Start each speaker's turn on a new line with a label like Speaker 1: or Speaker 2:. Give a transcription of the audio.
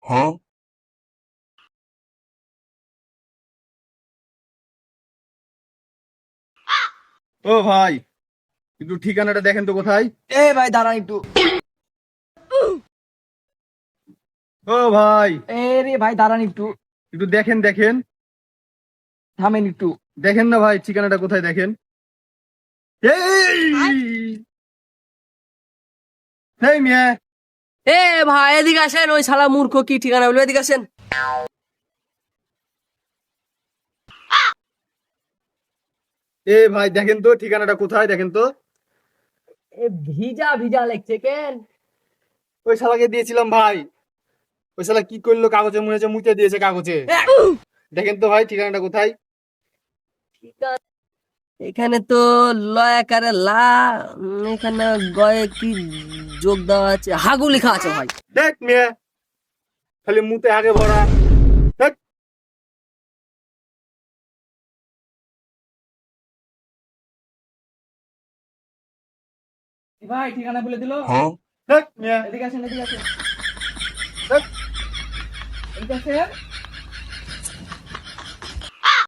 Speaker 1: ও ভাই, একটু ঠিকানাটা দেখেন তো কোথায়।
Speaker 2: এ ভাই দাঁড়ান একটু।
Speaker 1: ও ভাই,
Speaker 2: এ রে ভাই দাঁড়ান একটু,
Speaker 1: একটু দেখেন দেখেন।
Speaker 2: থামেন একটু।
Speaker 1: দেখেন না ভাই, ঠিকানাটা কোথায় দেখেন। এই এই মিয়া,
Speaker 3: এ ভাই এদিকে আসেন, ওই শালা মূর্খ কি ঠিকানা বলবে, এদিকে আসেন।
Speaker 1: এ ভাই দেখেন তো ঠিকানাটা কোথায় দেখেন তো।
Speaker 3: এ ভিজা ভিজা লাগছে কেন?
Speaker 1: ওই শালাকে দিয়েছিলাম ভাই, ওই শালা কি করলো, কাগজে মনে হচ্ছে মুতে দিয়েছে কাগজে। দেখেন তো ভাই ঠিকানাটা কোথায়।
Speaker 3: ঠিকানা এখানে তো লয়াকারে লা, এখানে গয়ে কি যোগ দেওয়া আছে, হাগু লেখা আছে ভাই।
Speaker 1: দেখ মিয়া, খালি মুতে আগে ভরা। দেখ।
Speaker 2: ভাই ঠিকানা বলে দিল।
Speaker 1: দেখ মিয়া,
Speaker 2: এদিকে আসেন, এদিকে আসেন,
Speaker 1: দেখ।
Speaker 2: এদিকে আসেন।